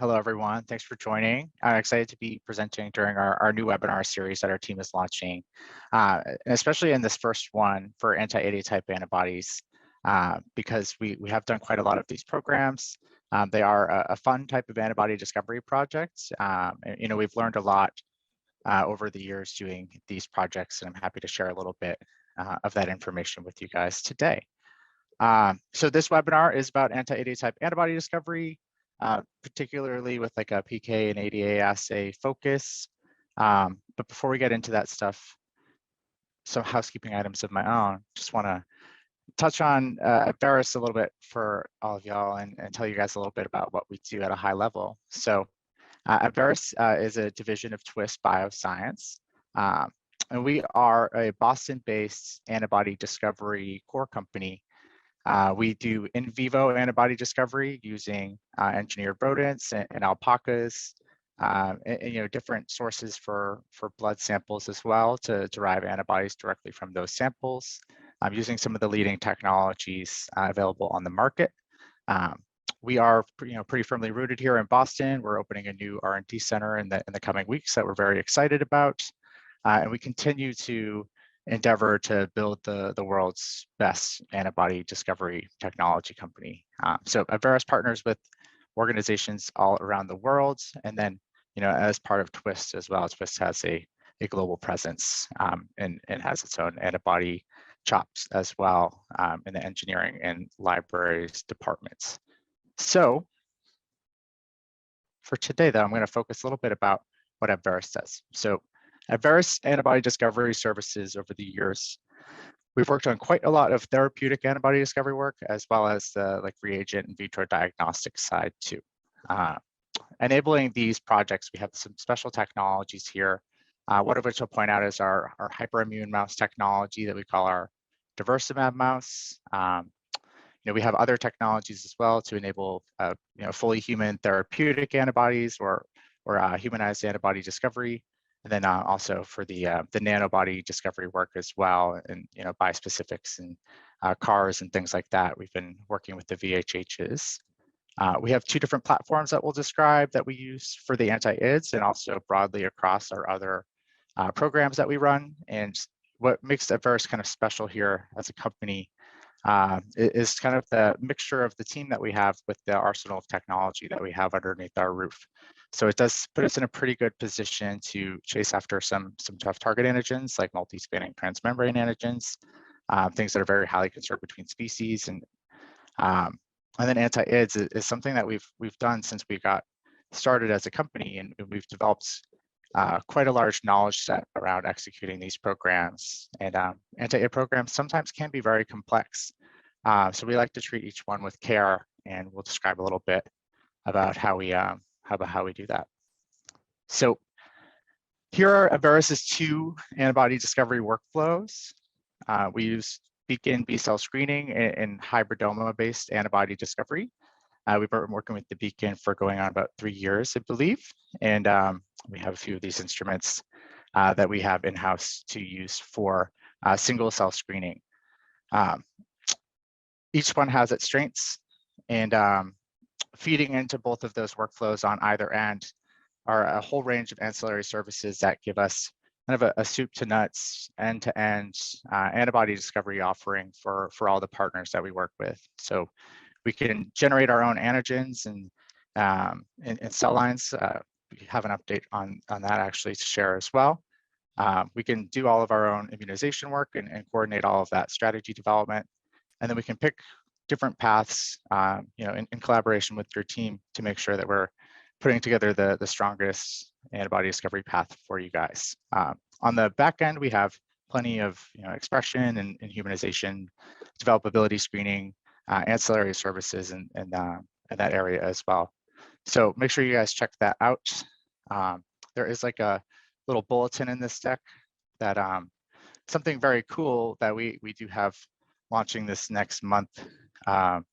Hello, everyone. Thanks for joining. I'm excited to be presenting during our new webinar series that our team is launching, and especially in this first one for anti-idiotype antibodies, because we have done quite a lot of these programs. They are a fun type of antibody discovery project. And, we've learned a lot over the years doing these projects, and I'm happy to share a little bit of that information with you guys today. So this webinar is about anti-idiotype antibody discovery, particularly with like a PK and ADA assay focus. But before we get into that stuff, some housekeeping items of my own. Just want to touch on Abveris a little bit for all of y'all and tell you guys a little bit about what we do at a high level. So Abveris is a division of Twist Bioscience. And we are a Boston-based antibody discovery core company. We do in vivo antibody discovery using engineered rodents and alpacas, and different sources for blood samples as well to derive antibodies directly from those samples, using some of the leading technologies available on the market. We are pretty firmly rooted here in Boston. We're opening a new R&D center in the coming weeks that we're very excited about, and we continue to endeavor to build the world's best antibody discovery technology company. So Abveris partners with organizations all around the world, and then as part of Twist as well. Twist has a global presence and has its own antibody chops as well in the engineering and libraries departments. So for today, though, I'm going to focus a little bit about what Abveris does. So Abveris antibody discovery services over the years, we've worked on quite a lot of therapeutic antibody discovery work, as well as the reagent and vitro diagnostic side too. Enabling these projects, we have some special technologies here. One of which I'll point out is our hyperimmune mouse technology that we call our Diversimab mouse. We have other technologies as well to enable fully human therapeutic antibodies or humanized antibody discovery. And then also for the nanobody discovery work as well, and bispecifics and CARs and things like that. We've been working with the VHHs. We have two different platforms that we'll describe that we use for the anti-IDs and also broadly across our other programs that we run. And what makes Abveris kind of special here as a company is kind of the mixture of the team that we have with the arsenal of technology that we have underneath our roof. So it does put us in a pretty good position to chase after some tough target antigens like multi-spanning transmembrane antigens, things that are very highly conserved between species, and then anti-IDs is something that we've done since we got started as a company, and we've developed quite a large knowledge set around executing these programs. And anti-ID programs sometimes can be very complex. So we like to treat each one with care, and we'll describe a little bit about how we do that. So here are Abaris's two antibody discovery workflows. We use Beacon B-cell screening and hybridoma-based antibody discovery. We've been working with the Beacon for going on about 3 years, I believe. And we have a few of these instruments that we have in-house to use for single cell screening. Each one has its strengths, and feeding into both of those workflows on either end are a whole range of ancillary services that give us kind of a soup to nuts, end-to-end antibody discovery offering for all the partners that we work with. So we can generate our own antigens and cell lines. We have an update on that actually to share as well. We can do all of our own immunization work and coordinate all of that strategy development. And then we can pick different paths, in collaboration with your team to make sure that we're putting together the strongest antibody discovery path for you guys. On the back end, we have plenty of expression and humanization, developability screening, ancillary services in that area as well. So make sure you guys check that out. There is like a little bulletin in this deck that something very cool that we do have launching this next month.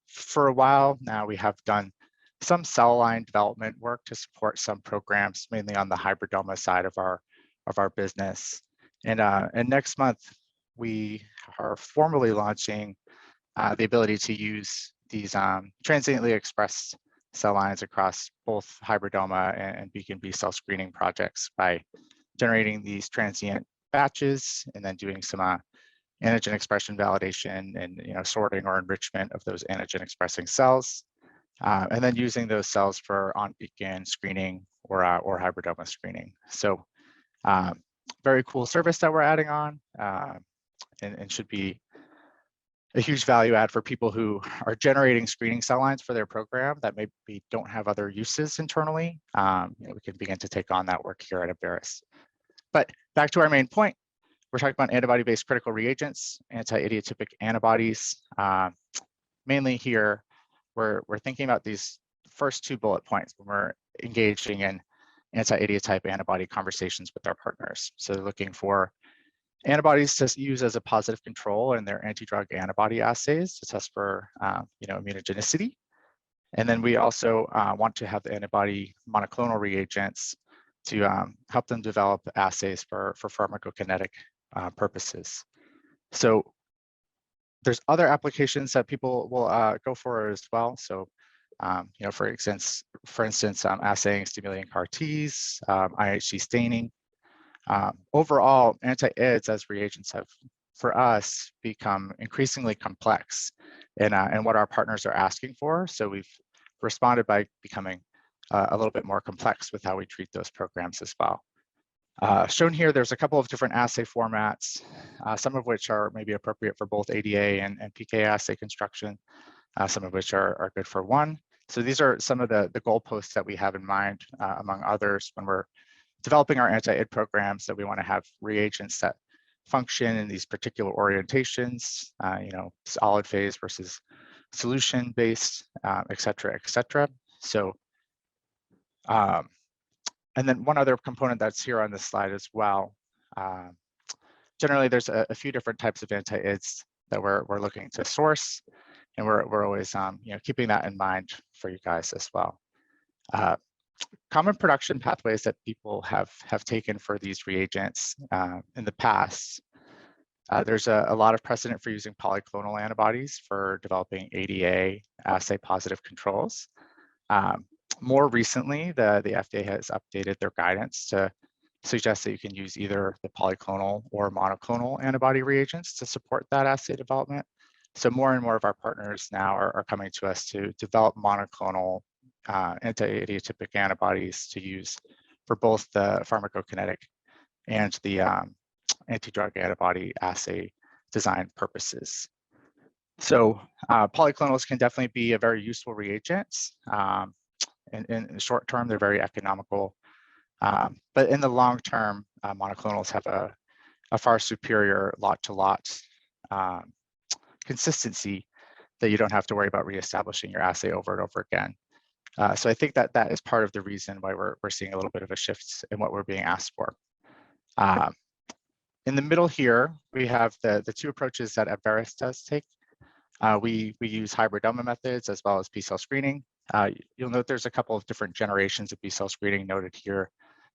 For a while now, we have done some cell line development work to support some programs, mainly on the hybridoma side of our business. And next month, we are formally launching the ability to use these transiently expressed cell lines across both hybridoma and beacon B cell screening projects by generating these transient batches and then doing some antigen expression validation and sorting or enrichment of those antigen expressing cells, and then using those cells for on-beacon screening or hybridoma screening. So very cool service that we're adding on, and should be a huge value add for people who are generating screening cell lines for their program that maybe don't have other uses internally. We can begin to take on that work here at Abveris. But back to our main point, we're talking about antibody-based critical reagents, anti-idiotypic antibodies. Mainly here, we're thinking about these first two bullet points when we're engaging in anti-idiotype antibody conversations with our partners. So they're looking for antibodies to use as a positive control in their anti-drug antibody assays to test for immunogenicity. And then we also want to have the antibody monoclonal reagents to help them develop assays for pharmacokinetic purposes. So there's other applications that people will go for as well. So for instance, assaying stimulating CAR Ts, IHC staining. Overall, anti-ids as reagents have, for us, become increasingly complex in what our partners are asking for. So we've responded by becoming a little bit more complex with how we treat those programs as well. Shown here, there's a couple of different assay formats, some of which are maybe appropriate for both ADA and PK assay construction, some of which are good for one. So these are some of the goalposts that we have in mind, among others, when we're developing our anti-id programs, that we want to have reagents that function in these particular orientations, solid phase versus solution based, et cetera, et cetera. So, and then one other component that's here on this slide as well. Generally, there's a few different types of anti-ids that we're looking to source, and we're always keeping that in mind for you guys as well. Common production pathways that people have taken for these reagents in the past. There's a lot of precedent for using polyclonal antibodies for developing ADA assay positive controls. More recently, the FDA has updated their guidance to suggest that you can use either the polyclonal or monoclonal antibody reagents to support that assay development. So more and more of our partners now are coming to us to develop monoclonal anti-idiotypic antibodies to use for both the pharmacokinetic and the anti-drug antibody assay design purposes. So polyclonals can definitely be a very useful reagent. In the short term, they're very economical. But in the long term, monoclonals have a far superior lot-to-lot consistency that you don't have to worry about reestablishing your assay over and over again. So I think that is part of the reason why we're seeing a little bit of a shift in what we're being asked for. In the middle here, we have the two approaches that Abveris does take. We use hybridoma methods as well as B-cell screening. You'll note there's a couple of different generations of B-cell screening noted here.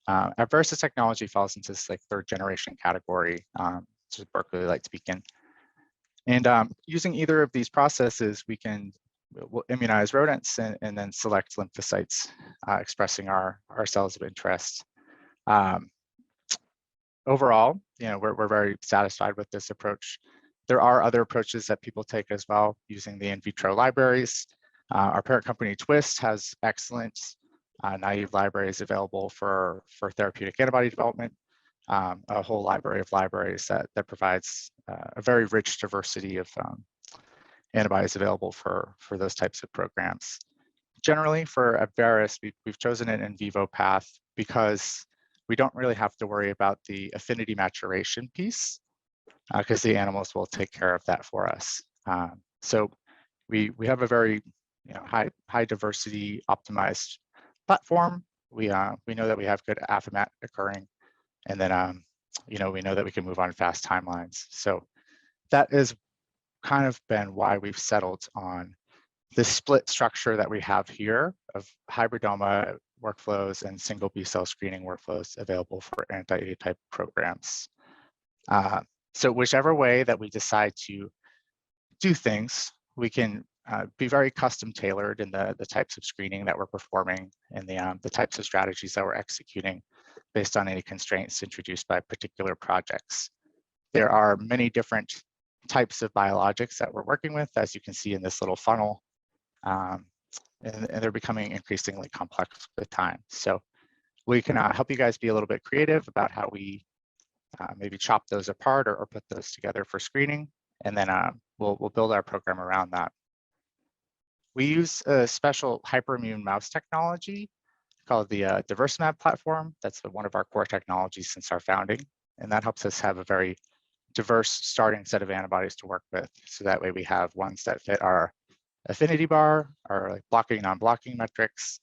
Abveris' technology falls into this third generation category, which is Berkeley Lights Beacon. And using either of these processes, we'll immunize rodents and then select lymphocytes expressing our cells of interest. Overall, we're very satisfied with this approach. There are other approaches that people take as well using the in vitro libraries. Our parent company Twist has excellent naive libraries available for therapeutic antibody development, a whole library of libraries that provides a very rich diversity of antibodies available for those types of programs. Generally, for Abveris, we've chosen an in vivo path because we don't really have to worry about the affinity maturation piece because the animals will take care of that for us. So we have a very high diversity optimized platform. We know that we have good affinity occurring, and then we know that we can move on fast timelines. So that is kind of been why we've settled on this split structure that we have here of hybridoma workflows and single B-cell screening workflows available for anti-idiotype programs. So whichever way that we decide to do things, we can be very custom tailored in the types of screening that we're performing and the types of strategies that we're executing based on any constraints introduced by particular projects. There are many different types of biologics that we're working with, as you can see in this little funnel, and they're becoming increasingly complex with time. So we can help you guys be a little bit creative about how we maybe chop those apart or put those together for screening, and then we'll build our program around that. We use a special hyperimmune mouse technology called the Diversimab platform. That's one of our core technologies since our founding, and that helps us have a very diverse starting set of antibodies to work with. So that way we have ones that fit our affinity bar, our like blocking, non-blocking metrics,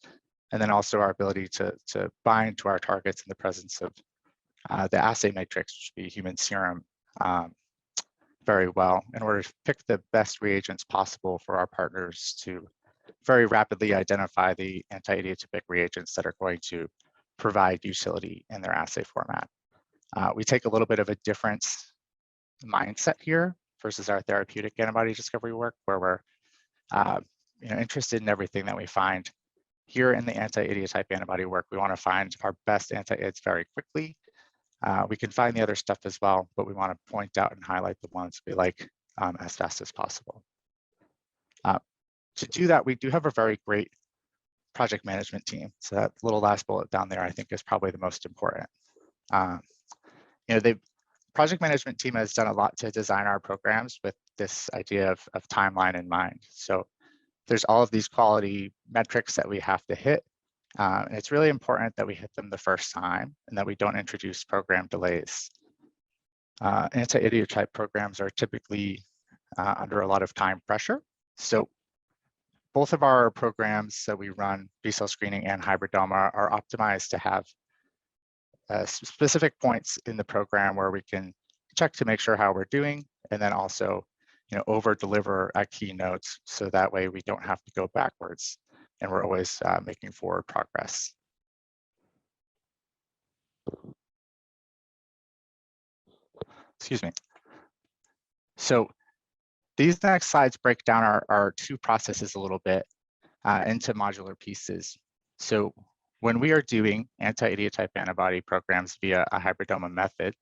and then also our ability to bind to our targets in the presence of the assay matrix, which would be human serum, very well in order to pick the best reagents possible for our partners to very rapidly identify the anti-idiotypic reagents that are going to provide utility in their assay format. We take a little bit of a different mindset here versus our therapeutic antibody discovery work, where we're interested in everything that we find. Here in the anti-idiotype antibody work, we want to find our best anti-ids very quickly. We can find the other stuff as well, but we want to point out and highlight the ones we like as fast as possible. To do that, we do have a very great project management team. So that little last bullet down there, I think, is probably the most important. The project management team has done a lot to design our programs with this idea of timeline in mind. So there's all of these quality metrics that we have to hit. And it's really important that we hit them the first time and that we don't introduce program delays. Anti-idiotype programs are typically under a lot of time pressure. So both of our programs that we run, B-cell screening and hybridoma, are optimized to have specific points in the program where we can check to make sure how we're doing, and then also over deliver at key notes, so that way we don't have to go backwards and we're always making forward progress. Excuse me. So these next slides break down our two processes a little bit into modular pieces. So when we are doing anti-idiotype antibody programs via a hybridoma method,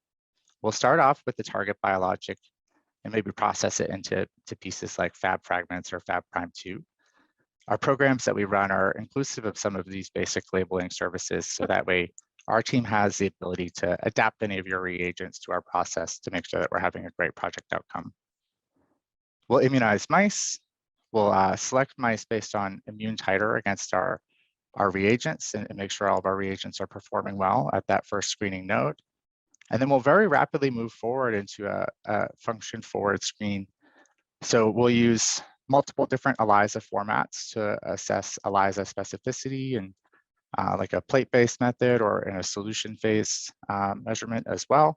we'll start off with the target biologic and maybe process it into pieces like Fab fragments or Fab prime 2. Our programs that we run are inclusive of some of these basic labeling services, so that way our team has the ability to adapt any of your reagents to our process to make sure that we're having a great project outcome. We'll immunize mice. We'll select mice based on immune titer against our reagents and make sure all of our reagents are performing well at that first screening node. And then we'll very rapidly move forward into a function forward screen. So we'll use multiple different ELISA formats to assess ELISA specificity, and like a plate-based method or in a solution phase measurement as well.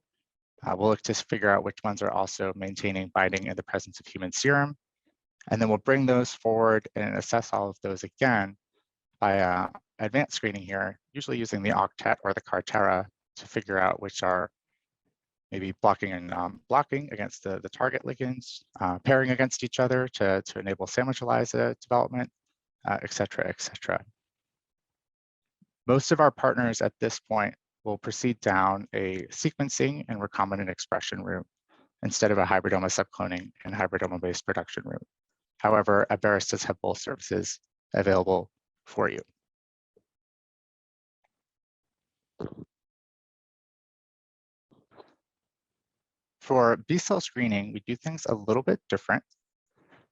We'll look to figure out which ones are also maintaining binding in the presence of human serum. And then we'll bring those forward and assess all of those again by advanced screening here, usually using the octet or the Cartera to figure out which are maybe blocking and blocking against the target ligands, pairing against each other to enable sandwich ELISA development, et cetera, et cetera. Most of our partners at this point will proceed down a sequencing and recombinant expression route instead of a hybridoma subcloning and hybridoma-based production route. However, Abveris does have both services available for you. For B-cell screening, we do things a little bit different.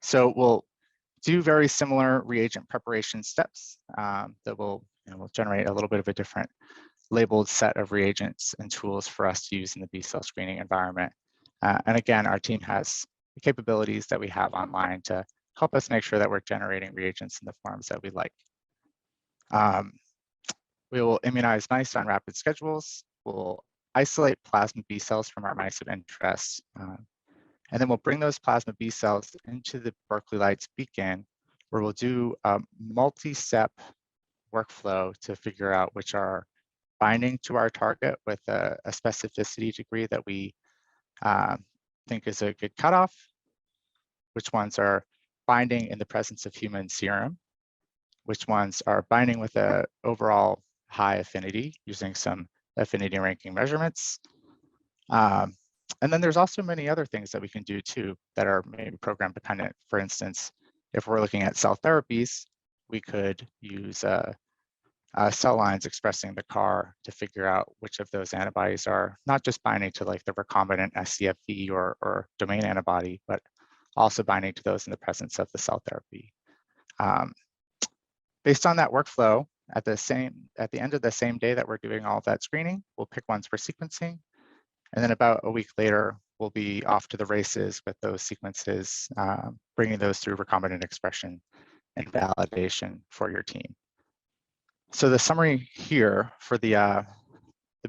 So we'll do very similar reagent preparation steps that will generate a little bit of a different labeled set of reagents and tools for us to use in the B-cell screening environment. And again, our team has the capabilities that we have online to help us make sure that we're generating reagents in the forms that we like. We will immunize mice on rapid schedules. We'll isolate plasma B cells from our mice of interest. And then we'll bring those plasma B cells into the Berkeley Lights beacon, where we'll do a multi-step workflow to figure out which are binding to our target with a specificity degree that we think is a good cutoff, which ones are binding in the presence of human serum, which ones are binding with an overall high affinity using some affinity ranking measurements. And then there's also many other things that we can do too that are maybe program dependent. For instance, if we're looking at cell therapies, we could use cell lines expressing the CAR to figure out which of those antibodies are not just binding to like the recombinant scFv or domain antibody, but also binding to those in the presence of the cell therapy. Based on that workflow, at the end of the same day that we're doing all of that screening, we'll pick ones for sequencing. And then about a week later, we'll be off to the races with those sequences, bringing those through recombinant expression and validation for your team. So the summary here for the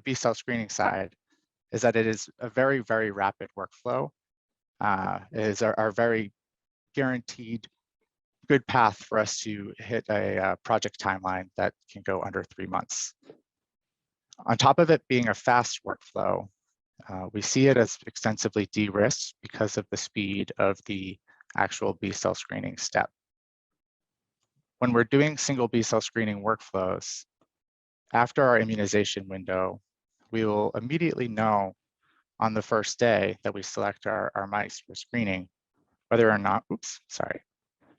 B cell screening side is that it is a very, very rapid workflow. It is our very guaranteed good path for us to hit a project timeline that can go under 3 months. On top of it being a fast workflow, we see it as extensively de-risked because of the speed of the actual B cell screening step. When we're doing single B cell screening workflows, after our immunization window, we will immediately know on the first day that we select our mice for screening whether or not,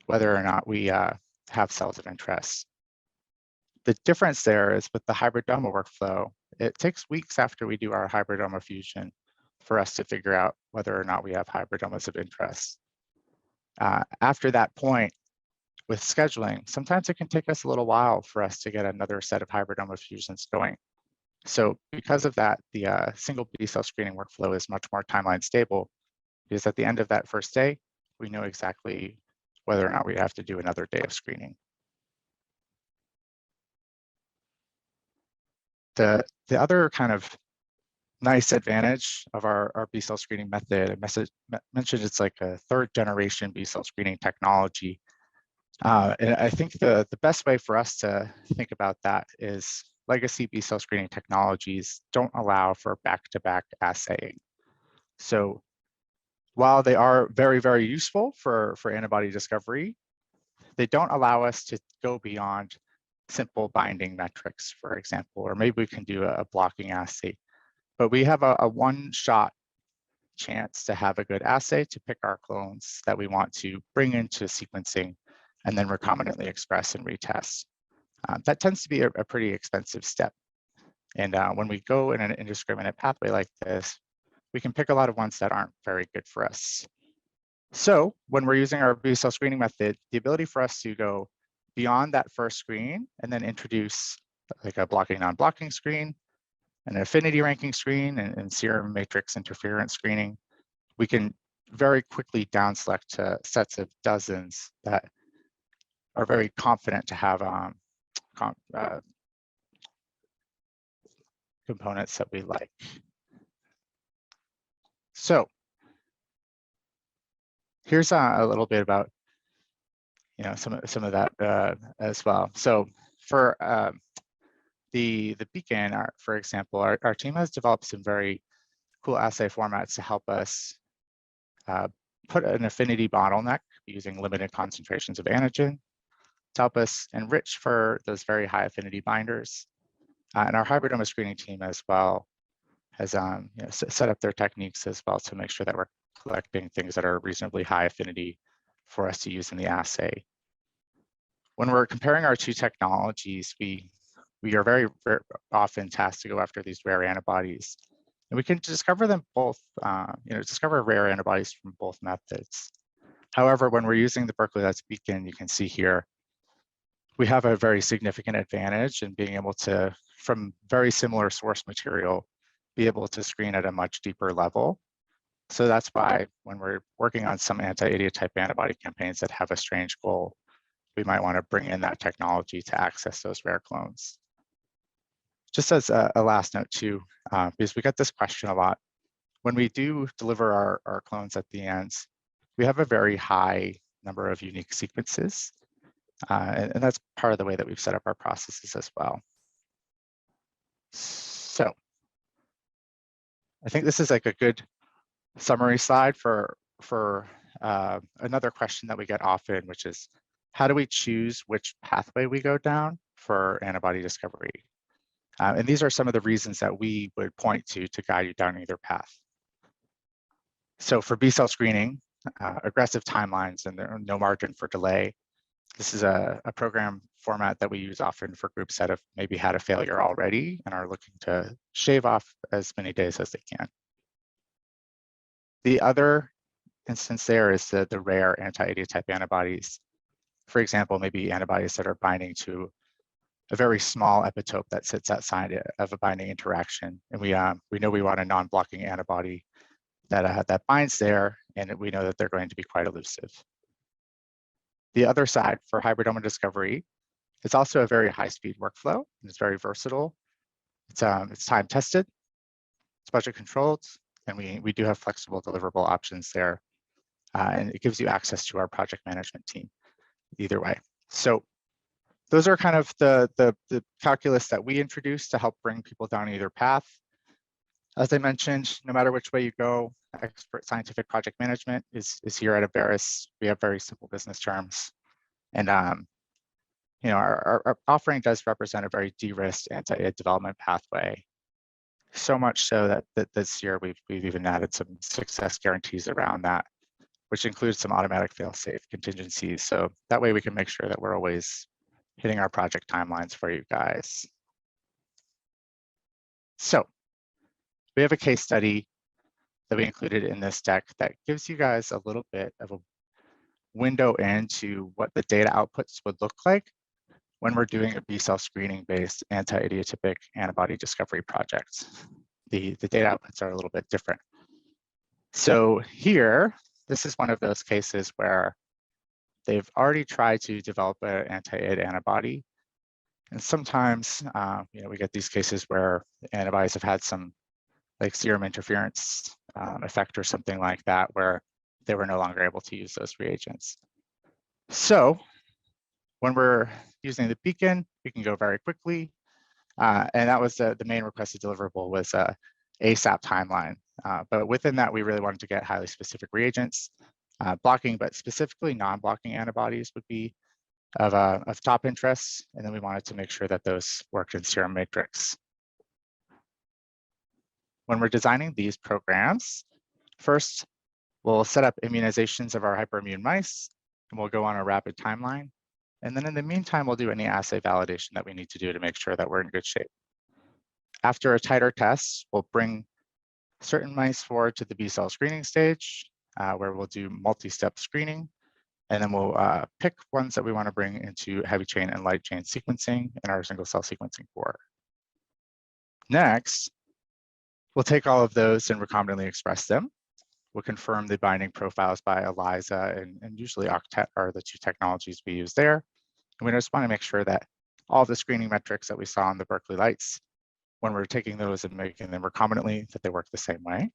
whether or not we have cells of interest. The difference there is with the hybridoma workflow, it takes weeks after we do our hybridoma fusion for us to figure out whether or not we have hybridomas of interest. After that point, with scheduling, sometimes it can take us a little while for us to get another set of hybridoma fusions going. So because of that, the single B cell screening workflow is much more timeline stable, because at the end of that first day, we know exactly whether or not we have to do another day of screening. The other kind of nice advantage of our B cell screening method, I mentioned it's like a 3rd generation B cell screening technology. And I think the best way for us to think about that is legacy B cell screening technologies don't allow for back-to-back assaying. So while they are very, very useful for antibody discovery, they don't allow us to go beyond simple binding metrics, for example, or maybe we can do a blocking assay. But we have a one-shot chance to have a good assay to pick our clones that we want to bring into sequencing and then recombinantly express and retest. That tends to be a pretty expensive step. And when we go in an indiscriminate pathway like this, we can pick a lot of ones that aren't very good for us. So when we're using our B cell screening method, the ability for us to go beyond that first screen and then introduce like a blocking non-blocking screen, an affinity ranking screen, and serum matrix interference screening, we can very quickly down select to sets of dozens that are very confident to have components that we like. So here's a little bit about some of that as well. So for the beacon, for example, our team has developed some very cool assay formats to help us put an affinity bottleneck using limited concentrations of antigen to help us enrich for those very high affinity binders. And our hybridoma screening team as well has set up their techniques as well to make sure that we're collecting things that are reasonably high affinity for us to use in the assay. When we're comparing our two technologies, we are very, very often tasked to go after these rare antibodies. And we can discover them both, discover rare antibodies from both methods. However, when we're using the Berkeley Lights beacon, you can see here, we have a very significant advantage in being able to, from very similar source material, be able to screen at a much deeper level. So that's why when we're working on some anti-idiotype antibody campaigns that have a strange goal, we might want to bring in that technology to access those rare clones. Just as a last note too, because we get this question a lot, when we do deliver our clones at the end, we have a very high number of unique sequences. And that's part of the way that we've set up our processes as well. So I think this is like a good summary slide for another question that we get often, which is, how do we choose which pathway we go down for antibody discovery? And these are some of the reasons that we would point to guide you down either path. So for B-cell screening, aggressive timelines and no margin for delay. This is a program format that we use often for groups that have maybe had a failure already and are looking to shave off as many days as they can. The other instance there is the rare anti-idiotype antibodies. For example, maybe antibodies that are binding to a very small epitope that sits outside of a binding interaction. And we know we want a non-blocking antibody that binds there, and we know that they're going to be quite elusive. The other side for hybridoma discovery, it's also a very high-speed workflow, and it's very versatile. It's time tested, it's budget controlled, and we do have flexible deliverable options there. And it gives you access to our project management team either way. So those are kind of the calculus that we introduced to help bring people down either path. As I mentioned, no matter which way you go, expert scientific project management is here at Abaris. We have very simple business terms. And our offering does represent a very de-risked anti-id development pathway. So much so that this year we've even added some success guarantees around that, which includes some automatic fail-safe contingencies. So that way we can make sure that we're always hitting our project timelines for you guys. So we have a case study that we included in this deck that gives you guys a little bit of a window into what the data outputs would look like when we're doing a B-cell screening-based anti-idiotypic antibody discovery project. The data outputs are a little bit different. So here, this is one of those cases where they've already tried to develop an anti-id antibody. And sometimes, we get these cases where the antibodies have had some like serum interference effect or something like that, where they were no longer able to use those reagents. So when we're using the beacon, we can go very quickly. And that was the main requested deliverable was a ASAP timeline. But within that, we really wanted to get highly specific reagents. Blocking, but specifically non-blocking antibodies would be of top interest. And then we wanted to make sure that those worked in serum matrix. When we're designing these programs, first, we'll set up immunizations of our hyperimmune mice, and we'll go on a rapid timeline. And then in the meantime, we'll do any assay validation that we need to do to make sure that we're in good shape. After a titer test, we'll bring certain mice forward to the B-cell screening stage, where we'll do multi-step screening. And then we'll pick ones that we want to bring into heavy chain and light chain sequencing in our single cell sequencing core. Next, we'll take all of those and recombinantly express them. We'll confirm the binding profiles by ELISA and usually Octet are the two technologies we use there. And we just want to make sure that all the screening metrics that we saw in the Berkeley lights, when we're taking those and making them recombinantly, that they work the same way.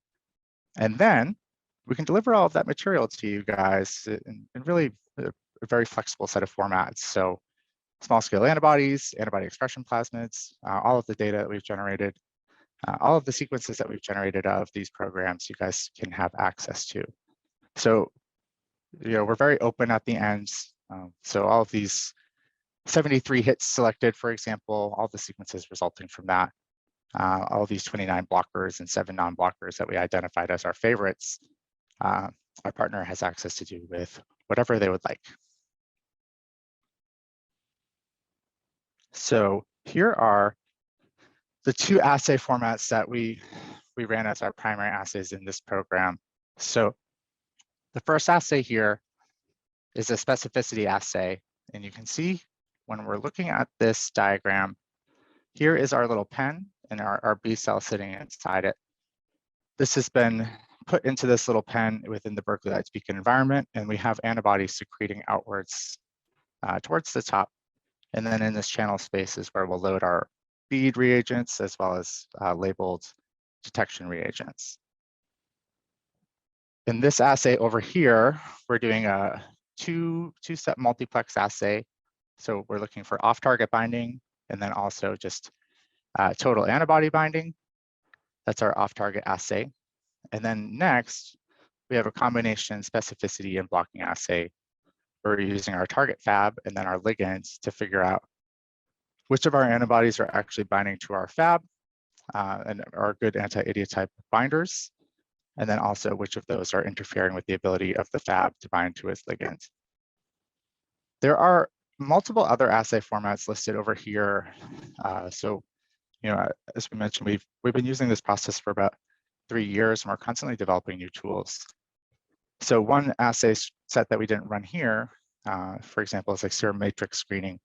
And then we can deliver all of that material to you guys in really a very flexible set of formats. So small scale antibodies, antibody expression plasmids, all of the data that we've generated, all of the sequences that we've generated out of these programs, you guys can have access to. So, we're very open at the ends. So all of these 73 hits selected, for example, all the sequences resulting from that, all of these 29 blockers and 7 non-blockers that we identified as our favorites, our partner has access to do with whatever they would like. So here are the 2 assay formats that we ran as our primary assays in this program. So the first assay here is a specificity assay. And you can see when we're looking at this diagram, here is our little pen and our B cell sitting inside it. This has been put into this little pen within the Berkeley Lights beacon environment, and we have antibodies secreting outwards towards the top. And then in this channel space is where we'll load our bead reagents as well as labeled detection reagents. In this assay over here, we're doing a two-step multiplex assay. So we're looking for off-target binding and then also just total antibody binding. That's our off-target assay. And then next, we have a combination specificity and blocking assay. We're using our target Fab and then our ligands to figure out which of our antibodies are actually binding to our Fab and are good anti-idiotype binders, and then also which of those are interfering with the ability of the Fab to bind to its ligand. There are multiple other assay formats listed over here. So, as we mentioned, we've been using this process for about 3 years, and we're constantly developing new tools. So one assay set that we didn't run here, for example, is like serum matrix screening,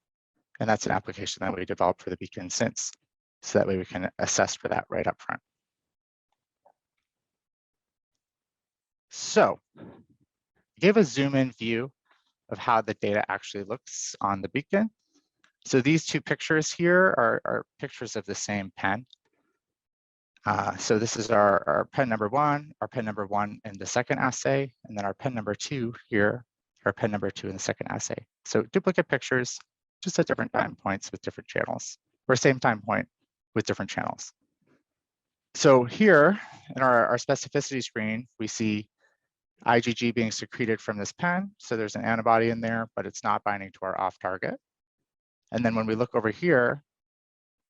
and that's an application that we developed for the Beacon since, so that way we can assess for that right up front. So, give a zoom-in view of how the data actually looks on the Beacon. So these two pictures here are pictures of the same pen. So this is our pen number 1, our pen number 1 in the second assay, and then our pen number 2 here, our pen number 2 in the second assay. So duplicate pictures, just at different time points with different channels, or same time point with different channels. So here in our specificity screen, we see IgG being secreted from this pen. So there's an antibody in there, but it's not binding to our off target. And then when we look over here,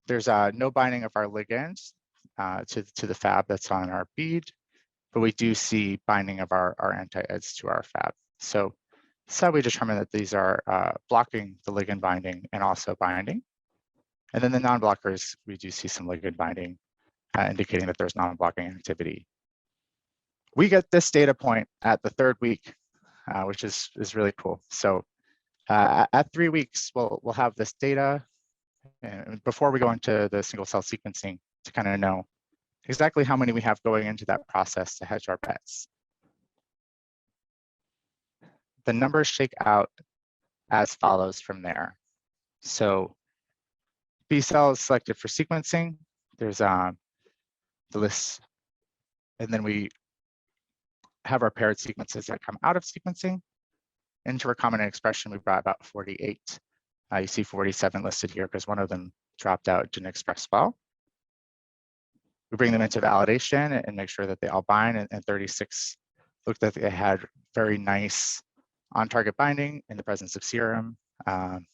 there's no binding of our ligands to the Fab that's on our bead, but we do see binding of our anti-ids to our Fab. So that's how we determine that these are blocking the ligand binding and also binding. And then the non-blockers, we do see some ligand binding, indicating that there's non-blocking activity. We get this data point at the 3rd week, which is really cool. So at 3 weeks, we'll have this data, and before we go into the single cell sequencing, to kind of know exactly how many we have going into that process to hedge our bets. The numbers shake out as follows from there. So B cell is selected for sequencing. There's the list, and then we have our paired sequences that come out of sequencing. Into recombinant expression, we brought about 48. You see 47 listed here because one of them dropped out, didn't express well. We bring them into validation and make sure that they all bind, and 36 looked like they had very nice on-target binding in the presence of serum, and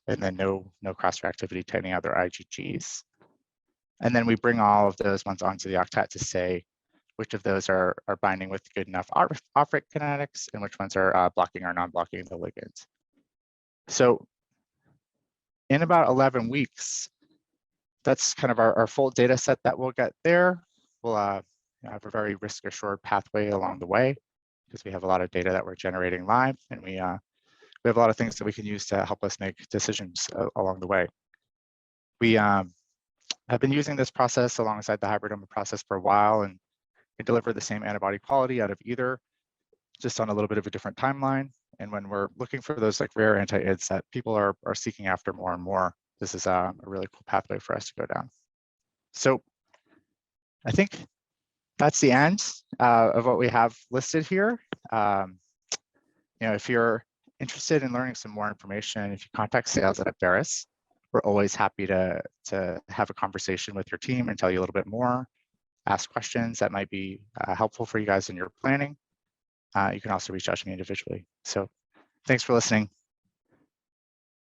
then no cross-reactivity to any other IgGs. And then we bring all of those ones onto the octet to say which of those are binding with good enough off-rate kinetics and which ones are blocking or non-blocking the ligands. So in about 11 weeks, that's kind of our full data set that we'll get there. We'll have a very risk-assured pathway along the way because we have a lot of data that we're generating live, and we have a lot of things that we can use to help us make decisions along the way. We have been using this process alongside the hybridoma process for a while, and we deliver the same antibody quality out of either, just on a little bit of a different timeline. And when we're looking for those like rare anti-ids that people are seeking after more and more, this is a really cool pathway for us to go down. So I think that's the end of what we have listed here. If you're interested in learning some more information, if you contact sales at Abveris, we're always happy to have a conversation with your team and tell you a little bit more, ask questions that might be helpful for you guys in your planning. You can also reach out to me individually. So thanks for listening.